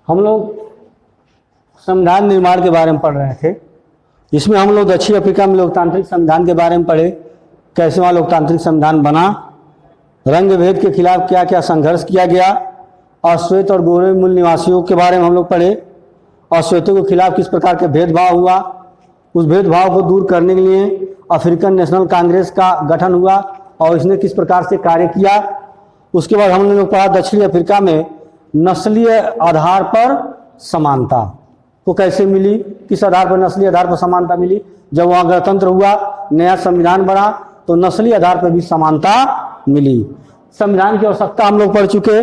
हम लोग संविधान निर्माण के बारे में पढ़ रहे थे, जिसमें हम लोग दक्षिण अफ्रीका में लोकतांत्रिक संविधान के बारे में पढ़े, कैसे वहाँ लोकतांत्रिक संविधान बना, रंग भेद के खिलाफ क्या क्या संघर्ष किया गया, और श्वेत और गोरे मूल निवासियों के बारे में हम लोग पढ़े, और श्वेतों के खिलाफ किस प्रकार के भेदभाव हुआ, उस भेदभाव को दूर करने के लिए अफ्रीकन नेशनल कांग्रेस का गठन हुआ और इसने किस प्रकार से कार्य किया। उसके बाद हमने लोग पढ़ा दक्षिण अफ्रीका में नस्लीय आधार पर समानता को कैसे मिली, किस आधार पर नस्लीय आधार पर समानता मिली। जब वहाँ गणतंत्र हुआ, नया संविधान बना, तो नस्लीय आधार पर भी समानता मिली। संविधान की आवश्यकता हम लोग पढ़ चुके,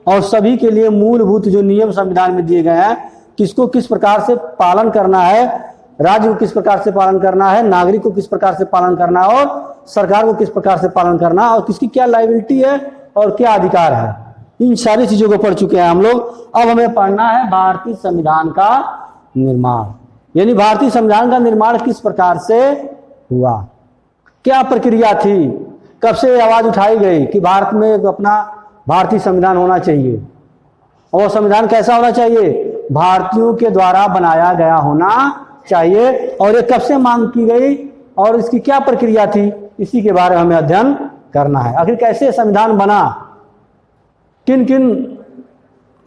और सभी के लिए मूलभूत जो नियम संविधान में दिए गए हैं, किसको किस प्रकार से पालन करना है, राज्य को किस प्रकार से पालन करना है, नागरिक को किस प्रकार से पालन करना है, और सरकार को किस प्रकार से पालन करना है, और किसकी क्या लायबिलिटी है और क्या अधिकार है, इन सारी चीजों को पढ़ चुके हैं हम लोग। अब हमें पढ़ना है भारतीय संविधान का निर्माण, यानी भारतीय संविधान का निर्माण किस प्रकार से हुआ, क्या प्रक्रिया थी, कब से आवाज उठाई गई कि भारत में अपना भारतीय संविधान होना चाहिए, और संविधान कैसा होना चाहिए, भारतीयों के द्वारा बनाया गया होना चाहिए, और ये कब से मांग की गई और इसकी क्या प्रक्रिया थी, इसी के बारे में हमें अध्ययन करना है। आखिर कैसे संविधान बना, किन किन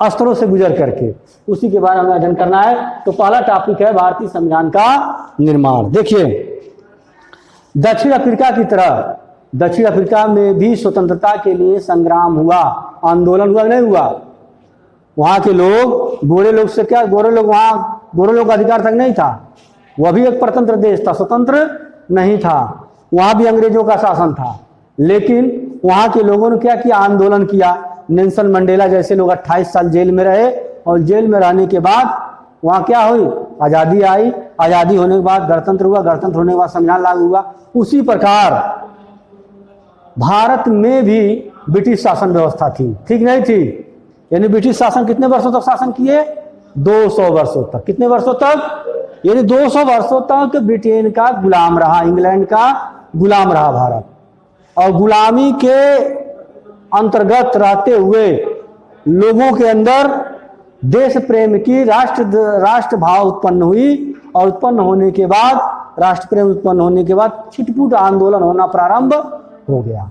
स्तरों से गुजर करके, उसी के बारे में हमें अध्ययन करना है। तो पहला टॉपिक है भारतीय संविधान का निर्माण। देखिए, दक्षिण अफ्रीका की तरह दक्षिण अफ्रीका में भी स्वतंत्रता के लिए संग्राम हुआ, आंदोलन हुआ, नहीं हुआ। वहां के लोग, गोरे लोग से क्या, गोरे लोग वहां, गोरे लोग का अधिकार तक नहीं था, वह भी एक परतंत्र देश था, स्वतंत्र नहीं था, वहां भी अंग्रेजों का शासन था। लेकिन वहां के लोगों ने क्या किया, आंदोलन किया। नेल्सन मंडेला जैसे लोग 28 साल जेल में रहे, और जेल में रहने के बाद वहां क्या हुई, आजादी आई। आजादी होने के बाद गणतंत्र हुआ, गणतंत्र होने के बाद संविधान लागू हुआ। उसी प्रकार भारत में भी ब्रिटिश शासन व्यवस्था थी, ठीक नहीं थी। यानी ब्रिटिश शासन कितने वर्षों तक शासन किए, 200 वर्षों तक। कितने वर्षों तक, यानी 200 वर्षों तक ब्रिटेन का गुलाम रहा, इंग्लैंड का गुलाम रहा भारत। और गुलामी के अंतर्गत रहते हुए लोगों के अंदर देश प्रेम की, राष्ट्र भाव उत्पन्न हुई, और उत्पन्न होने के बाद, राष्ट्र प्रेम उत्पन्न होने के बाद छिटपुट आंदोलन होना प्रारंभ हो गया।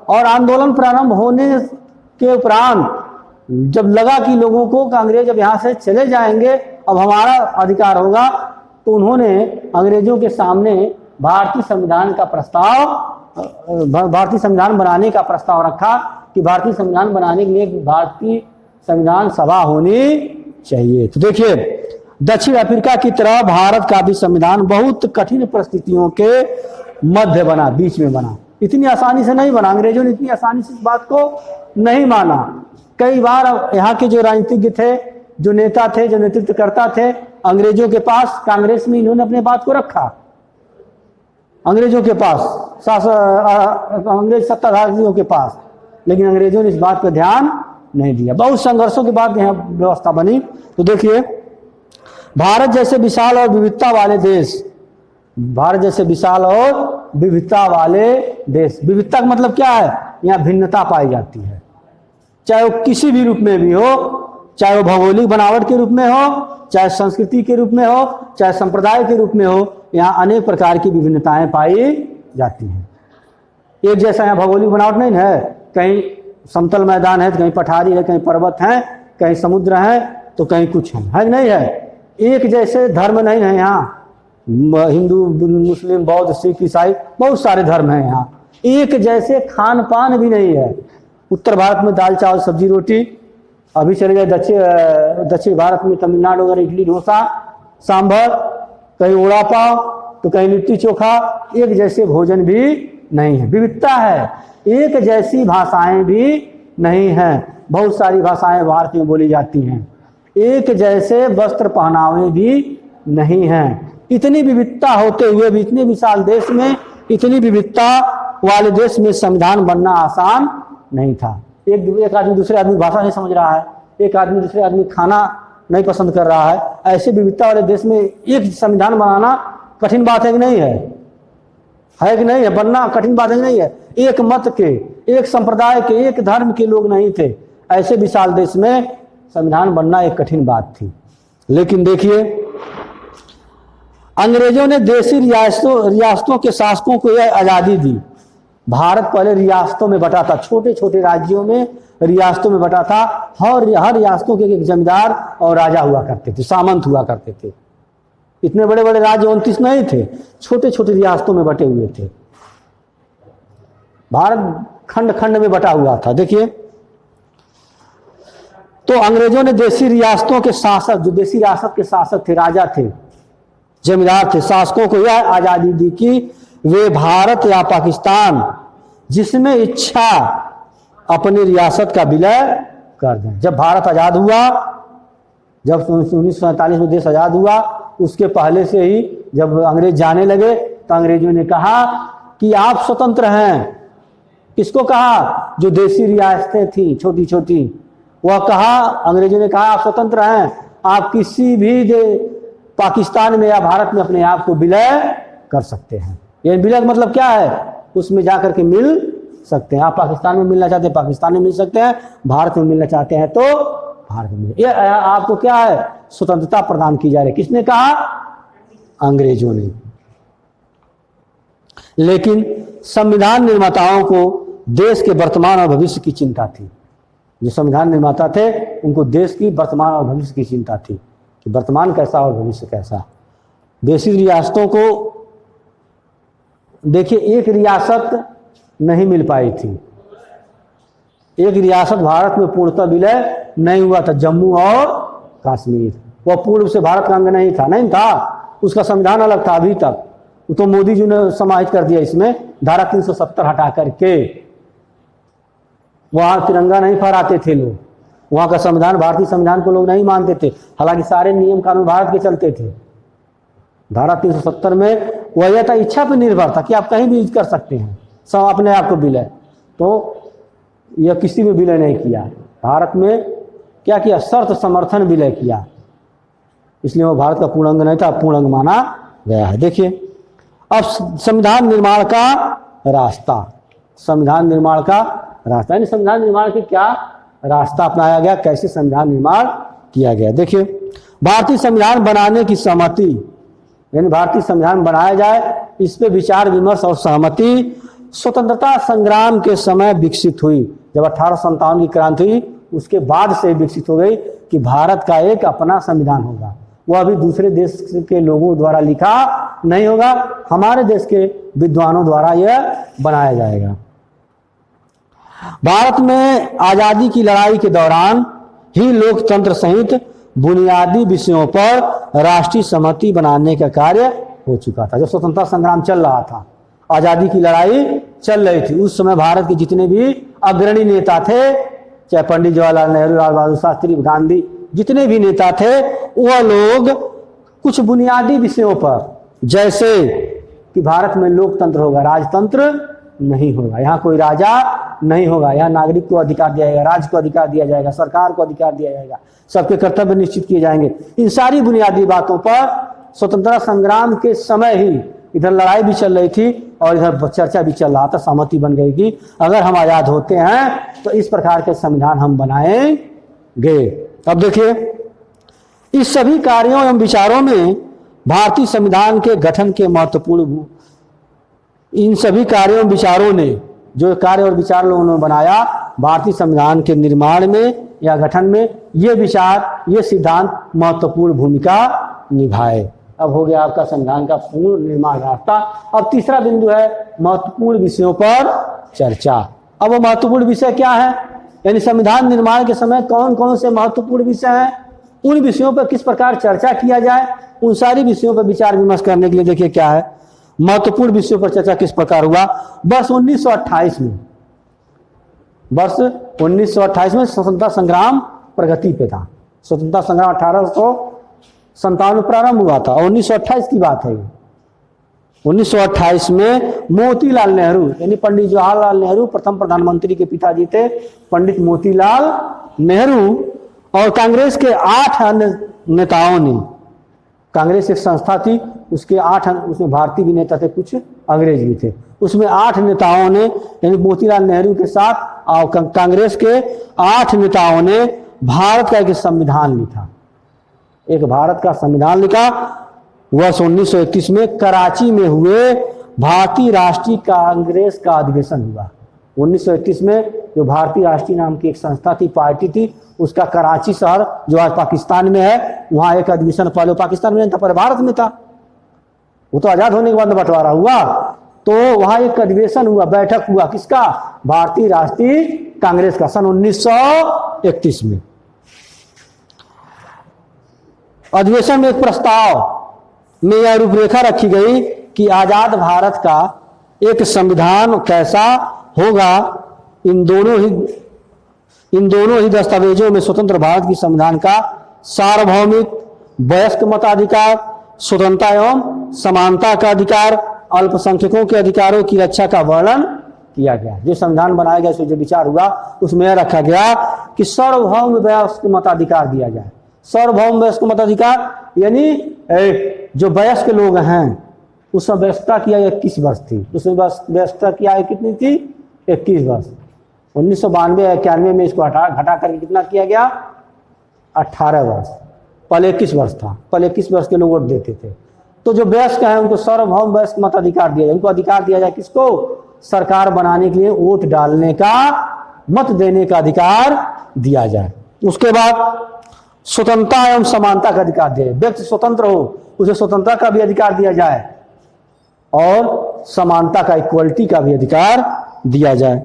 और आंदोलन प्रारंभ होने के उपरांत जब लगा कि लोगों को अंग्रेज अब यहाँ से चले जाएंगे, अब हमारा अधिकार होगा, तो उन्होंने अंग्रेजों के सामने भारतीय संविधान का प्रस्ताव, भारतीय संविधान बनाने का प्रस्ताव रखा कि भारतीय संविधान बनाने के लिए भारतीय संविधान सभा होनी चाहिए। तो देखिए, दक्षिण अफ्रीका की तरह भारत का भी संविधान बहुत कठिन परिस्थितियों के मध्य बना, बीच में बना, इतनी आसानी से नहीं बना। अंग्रेजों ने इतनी आसानी से इस बात को नहीं माना। कई बार यहाँ के जो राजनीतिज्ञ थे, जो नेता थे, जो नेतृत्व करता थे, अंग्रेजों के पास, कांग्रेस में इन्होंने अपने बात को रखा, अंग्रेजों के पास, अंग्रेज सत्ताधारियों के पास, लेकिन अंग्रेजों ने इस बात पर ध्यान नहीं दिया। बहुत संघर्षों के बाद यहाँ व्यवस्था बनी। तो देखिए, भारत जैसे विशाल और विविधता वाले देश, भारत जैसे विशाल और विविधता वाले देश, विविधता का मतलब क्या है, यहाँ भिन्नता पाई जाती है, चाहे वो किसी भी रूप में भी हो, चाहे वो भौगोलिक बनावट के रूप में हो, चाहे संस्कृति के रूप में हो, चाहे संप्रदाय के रूप में हो, यहाँ अनेक प्रकार की विभिन्नताएं पाई जाती हैं। एक जैसा यहाँ भौगोलिक बनावट नहीं है, कहीं समतल मैदान है, कहीं पठारी है, कहीं पर्वत है, कहीं समुद्र है, तो कहीं कुछ है नहीं है। एक जैसे धर्म नहीं है यहाँ, हिंदू, मुस्लिम, बौद्ध, सिख, ईसाई, बहुत सारे धर्म हैं यहाँ। एक जैसे खान पान भी नहीं है। उत्तर भारत में दाल चावल सब्जी रोटी, अभी चले गए दक्षिण भारत में तमिलनाडु वगैरह इडली डोसा सांभर, कहीं वड़ा पाव, तो कहीं लिट्टी चोखा। एक जैसे भोजन भी नहीं है, विविधता है। एक जैसी भाषाएं भी नहीं हैं, बहुत सारी भाषाएं भारत में बोली जाती हैं। एक जैसे वस्त्र पहनावे भी नहीं हैं। इतनी विविधता होते हुए भी, इतने विशाल देश में, इतनी विविधता वाले देश में संविधान बनना आसान नहीं था। एक आदमी दूसरे आदमी भाषा नहीं समझ रहा है, एक आदमी दूसरे आदमी खाना नहीं पसंद कर रहा है। ऐसे विविधता वाले देश में एक संविधान बनाना कठिन बात है कि नहीं है, है कि नहीं है, बनना कठिन बात है कि नहीं है। एक मत के, एक संप्रदाय के, एक धर्म के लोग नहीं थे। ऐसे विशाल देश में संविधान बनना एक कठिन बात थी। लेकिन देखिए, अंग्रेजों ने देशी रियासतों के शासकों को यह आजादी दी। भारत पहले रियासतों में बटा था, छोटे छोटे राज्यों में रियासतों में बटा था। हर रियासतों के एक जमींदार और राजा हुआ करते थे, सामंत हुआ करते थे। इतने बड़े बड़े राज्य 29 नहीं थे, छोटे छोटे रियासतों में बटे हुए थे। भारत खंड खंड में बटा हुआ था। देखिए, तो अंग्रेजों ने देशी रियासतों के शासक, जो देशी रियासत के शासक थे, राजा थे, जमींदार थे, शासकों को यह आजादी दी कि वे भारत या पाकिस्तान जिसमें इच्छा अपनी रियासत का विलय कर दें। जब भारत आजाद हुआ, जब 1947 में देश आजाद हुआ, उसके पहले से ही जब अंग्रेज जाने लगे तो अंग्रेजों ने कहा कि आप स्वतंत्र हैं। किसको कहा? जो देशी रियासतें थी छोटी छोटी, वह कहा, अंग्रेजों ने कहा आप स्वतंत्र हैं, आप किसी भी पाकिस्तान में या भारत में अपने आप को विलय कर सकते हैं। ये विलय मतलब क्या है? उसमें जाकर के मिल सकते हैं। आप पाकिस्तान में मिलना चाहते हैं पाकिस्तान में मिल सकते हैं, भारत में मिलना चाहते हैं तो भारत में। ये आपको क्या है? स्वतंत्रता प्रदान की जा रही है। किसने कहा? अंग्रेजों ने। लेकिन संविधान निर्माताओं को देश के वर्तमान और भविष्य की चिंता थी। जो संविधान निर्माता थे उनको देश की वर्तमान और भविष्य की चिंता थी कि वर्तमान कैसा और भविष्य कैसा। देशी रियासतों को देखिए, एक रियासत नहीं मिल पाई थी। एक रियासत भारत में पूर्णतः विलय नहीं हुआ था, जम्मू और कश्मीर। वह पूर्व से भारत का अंग नहीं था, उसका संविधान अलग था अभी तक। तो मोदी जी ने समाहित कर दिया इसमें, धारा 370 हटा करके। वहां तिरंगा नहीं फहराते थे लोग, वहां का संविधान, भारतीय संविधान को लोग नहीं मानते थे, हालांकि सारे नियम कानून भारत के चलते थे। धारा 370 में वह यह था, इच्छा पर निर्भर था कि आप कहीं भी यूज कर सकते हैं, सब अपने आप को विलय। तो यह किसी में विलय नहीं किया। भारत में क्या किया? शर्त समर्थन विलय किया, इसलिए वो भारत का पूर्ण अंग नहीं था, पूर्ण अंग माना गया है। देखिए, अब संविधान निर्माण का रास्ता, संविधान निर्माण का रास्ता, यानी संविधान निर्माण के क्या रास्ता अपनाया गया, कैसे संविधान निर्माण किया गया। देखिए, भारतीय संविधान बनाने की सहमति, यानी भारतीय संविधान बनाया जाए, इस पे विचार विमर्श और सहमति स्वतंत्रता संग्राम के समय विकसित हुई। जब 1857 की क्रांति हुई, उसके बाद से विकसित हो गई कि भारत का एक अपना संविधान होगा। वह अभी दूसरे देश के लोगों द्वारा लिखा नहीं होगा, हमारे देश के विद्वानों द्वारा यह बनाया जाएगा। भारत में आजादी की लड़ाई के दौरान ही लोकतंत्र सहित बुनियादी विषयों पर राष्ट्रीय सहमति बनाने का कार्य हो चुका था। जब स्वतंत्रता संग्राम चल रहा था, आजादी की लड़ाई चल रही थी, उस समय भारत के जितने भी अग्रणी नेता थे, चाहे पंडित जवाहरलाल नेहरू, लाल बहादुर शास्त्री, गांधी, जितने भी नेता थे, वह लोग कुछ बुनियादी विषयों पर, जैसे कि भारत में लोकतंत्र होगा, राजतंत्र नहीं होगा, यहाँ कोई राजा नहीं होगा, यहाँ नागरिक को अधिकार दिया जाएगा, राज्य को अधिकार दिया जाएगा, सरकार को अधिकार दिया जाएगा, सबके कर्तव्य निश्चित किए जाएंगे। इन सारी बुनियादी बातों पर स्वतंत्रता संग्राम के समय ही इधर लड़ाई भी चल रही थी और इधर चर्चा भी चल रहा था, सहमति बन गई कि अगर हम आजाद होते हैं तो इस प्रकार के संविधान हम बनाएंगे। अब देखिए, इस सभी कार्यों एवं विचारों में भारतीय संविधान के गठन के महत्वपूर्ण, इन सभी कार्यों एवं विचारों ने, जो कार्य और विचार लोगों ने बनाया भारतीय संविधान के निर्माण में या गठन में, ये विचार, ये सिद्धांत महत्वपूर्ण भूमिका निभाए। अब हो गया आपका संविधान का पूर्ण निर्माण रास्ता। अब तीसरा बिंदु है महत्वपूर्ण विषयों पर चर्चा। अब वो महत्वपूर्ण विषय क्या है, यानी संविधान निर्माण के समय कौन कौन से महत्वपूर्ण विषय हैं, उन विषयों पर किस प्रकार चर्चा किया जाए, उन सारी विषयों पर विचार विमर्श करने के लिए देखिए क्या है महत्वपूर्ण विषयों पर चर्चा किस प्रकार हुआ। वर्ष 1928 में, वर्ष 1928 में स्वतंत्रता संग्राम प्रगति पे था। स्वतंत्रता संग्राम 1857 प्रारंभ हुआ था और 1928 की बात है। 1928 में मोतीलाल नेहरू, यानी पंडित जवाहरलाल नेहरू प्रथम प्रधानमंत्री के पिताजी थे, पंडित मोतीलाल नेहरू, और कांग्रेस के 8 अन्य नेताओं ने, कांग्रेस एक संस्था थी, उसके 8, उसमें भारतीय भी नेता थे, कुछ अंग्रेज भी थे, उसमें 8 नेताओं ने, यानी मोतीलाल नेहरू के साथ और कांग्रेस के 8 नेताओं ने भारत का एक संविधान लिखा, एक भारत का संविधान लिखा। वर्ष 1931 में कराची में हुए भारतीय राष्ट्रीय कांग्रेस का अधिवेशन हुआ। 1931 में जो भारतीय राष्ट्रीय नाम की एक संस्था थी, पार्टी थी, उसका कराची शहर जो आज पाकिस्तान में है, वहां एक अधिवेशन, पहले पाकिस्तान में था, पर भारत में था, वो तो आजाद होने के बाद बंटवारा हुआ, तो वहां एक अधिवेशन हुआ, बैठक हुआ, किसका? भारतीय राष्ट्रीय कांग्रेस का, सन 1931 में। अधिवेशन में एक प्रस्ताव में यह रूपरेखा रखी गई कि आजाद भारत का एक संविधान कैसा होगा। इन दोनों ही दस्तावेजों में स्वतंत्र भारत की संविधान का सार्वभौमिक, वयस्क मताधिकार, स्वतंत्रता एवं समानता का अधिकार, अल्पसंख्यकों के अधिकारों की रक्षा का वर्णन किया गया। जो संविधान बनाया गया, जो विचार हुआ, उसमें यह रखा गया कि सार्वभौम वयस्क मताधिकार दिया जाए। सार्वभौम वयस्क मताधिकार यानी जो वयस्क लोग हैं, उसमें वयस्कता की आयु 21 वर्ष थी, उसमें वयस्कता की आयु कितनी थी? 21 वर्ष। 1992-91 में इसको घटा करके कितना किया गया? 18 वर्ष। पहले 21 वर्ष था, पहले 21 वर्ष के लोग वोट देते थे। तो जो वयस्क हैं उनको सार्वभौम वयस्क मताधिकार दिया जाए। उनको अधिकार दिया जाए, किसको? सरकार बनाने के लिए वोट डालने का, मत देने का अधिकार दिया जाए। उसके बाद स्वतंत्रता एवं समानता का अधिकार दिया जाए। व्यक्ति स्वतंत्र हो, उसे स्वतंत्रता का भी अधिकार दिया जाए और समानता का, इक्वलिटी का भी अधिकार दिया जाए।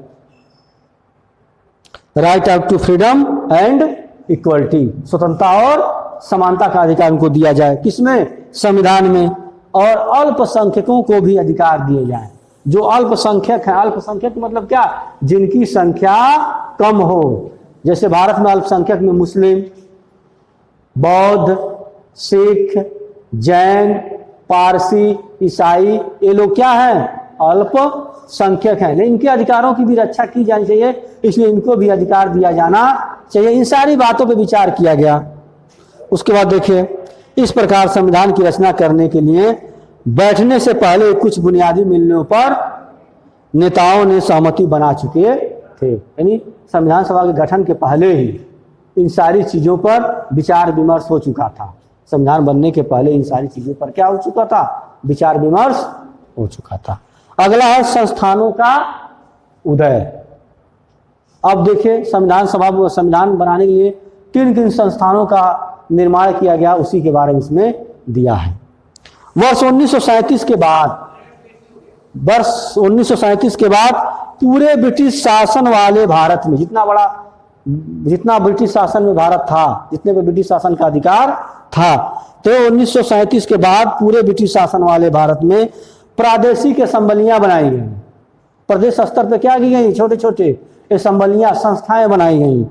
Right of to freedom and equality, स्वतंत्रता और समानता का अधिकार उनको दिया जाए। किसमें? संविधान में। और अल्पसंख्यकों को भी अधिकार दिए जाए। जो अल्पसंख्यक हैं, अल्पसंख्यक मतलब क्या? जिनकी संख्या कम हो। जैसे भारत में अल्पसंख्यक में मुस्लिम, बौद्ध, सिख, जैन, पारसी, ईसाई, ये लोग क्या हैं? अल्पसंख्यक हैं। लेकिन इनके अधिकारों की भी रक्षा की जानी चाहिए, इसलिए इनको भी अधिकार दिया जाना चाहिए। इन सारी बातों पर विचार किया गया। उसके बाद देखिए, इस प्रकार संविधान की रचना करने के लिए बैठने से पहले कुछ बुनियादी मूल्यों पर नेताओं ने सहमति बना चुके थे। यानी संविधान सभा के गठन के पहले ही इन सारी चीजों पर विचार विमर्श हो चुका था। संविधान बनने के पहले इन सारी चीजों पर क्या हो चुका था? विचार विमर्श हो चुका था। अगला है संस्थानों का उदय। अब देखिए, संविधान बनाने के लिए किन किन संस्थानों का निर्माण किया गया, उसी के बारे में इसमें दिया है। वर्ष 1937 के बाद पूरे ब्रिटिश शासन वाले भारत में, जितना ब्रिटिश शासन में भारत था, जितने पे ब्रिटिश शासन का अधिकार था, तो 1937 के बाद पूरे ब्रिटिश शासन वाले भारत में प्रादेशिक असेंबलियां बनाई गई। प्रदेश स्तर पे क्या की गई? छोटे छोटे असेंबलियां, संस्थाएं बनाई गई।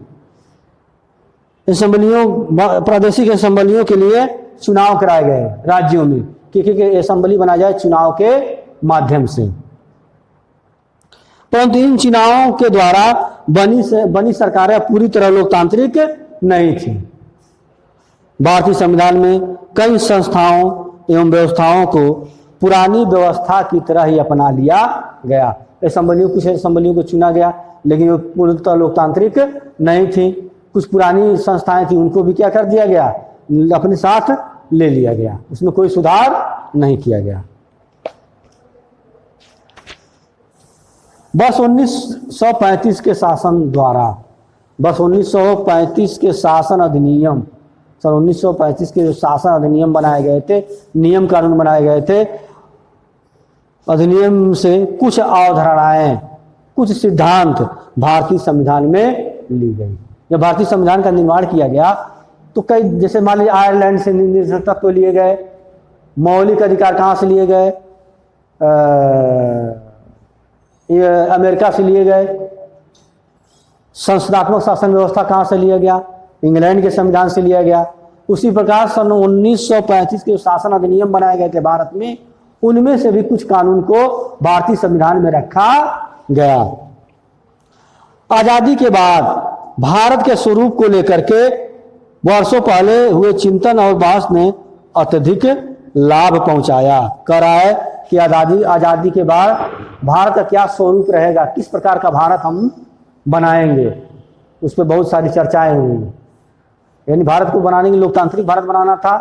प्रादेशिक असेंबलियों के लिए चुनाव कराए गए राज्यों में, कि असेंबली बनाया जाए चुनाव के माध्यम से। परंतु इन चुनावों के द्वारा बनी सरकारें पूरी तरह लोकतांत्रिक नहीं थी। भारतीय संविधान में कई संस्थाओं एवं व्यवस्थाओं को पुरानी व्यवस्था की तरह ही अपना लिया गया। कुछ असेंबलियों को चुना गया, लेकिन वो पूर्णतः लोकतांत्रिक नहीं थी। कुछ पुरानी संस्थाएं थी, उनको भी क्या कर दिया गया? अपने साथ ले लिया गया। उसमें कोई सुधार नहीं किया गया। वर्ष 1935 के शासन द्वारा, वर्ष 1935 के शासन अधिनियम, सन 1935 के जो शासन अधिनियम बनाए गए थे, नियम कानून बनाए गए थे, अधिनियम से कुछ अवधारणाएं, कुछ सिद्धांत भारतीय संविधान में ली गई। जब भारतीय संविधान का निर्माण किया गया तो कई, जैसे मान लीजिए आयरलैंड से निषेध तत्व लिए गए, मौलिक अधिकार कहाँ से लिए गए? अमेरिका से लिए गए। संसदात्मक शासन व्यवस्था कहाँ से लिया गया? इंग्लैंड के संविधान से लिया गया। उसी प्रकार सन 1935 के शासन अधिनियम बनाए गए थे भारत में, उनमें से भी कुछ कानून को भारतीय संविधान में रखा गया। आजादी के बाद भारत के स्वरूप को लेकर के वर्षों पहले हुए चिंतन और बहस ने अत्यधिक लाभ पहुंचाया। करा है कि आजादी के बाद भारत का क्या स्वरूप रहेगा, किस प्रकार का भारत हम बनाएंगे, उस पर बहुत सारी चर्चाएं हुई। यानी भारत को बनाने के लिए लोकतांत्रिक भारत बनाना था,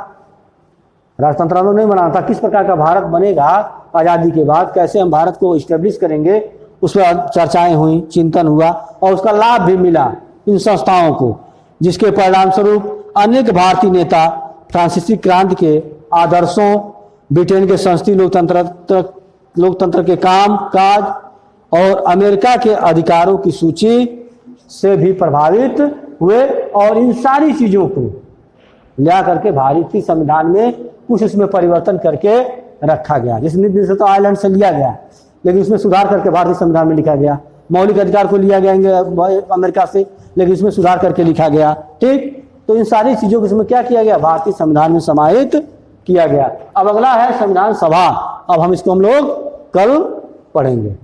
राजतंत्र नहीं बनाना था। किस प्रकार का भारत बनेगा आज़ादी के बाद, कैसे हम भारत को इस्टेब्लिश करेंगे, उस पर चर्चाएं हुई, चिंतन हुआ और उसका लाभ भी मिला इन संस्थाओं को, जिसके परिणाम स्वरूप अनेक भारतीय नेता फ्रांसीसी क्रांति के आदर्शों, ब्रिटेन के संसदीय लोकतंत्र के काम काज और अमेरिका के अधिकारों की सूची से भी प्रभावित हुए और इन सारी चीजों को लिया करके भारतीय संविधान में कुछ उसमें परिवर्तन करके रखा गया। जिस नीति से तो आयरलैंड से लिया गया, लेकिन उसमें सुधार करके भारतीय संविधान में लिखा गया। मौलिक अधिकार को लिया गया अमेरिका से, लेकिन इसमें सुधार करके लिखा गया। ठीक, तो इन सारी चीजों को इसमें क्या किया गया, भारतीय संविधान में समाहित किया गया। अब अगला है संविधान सभा। अब हम इसको हम लोग कल पढ़ेंगे।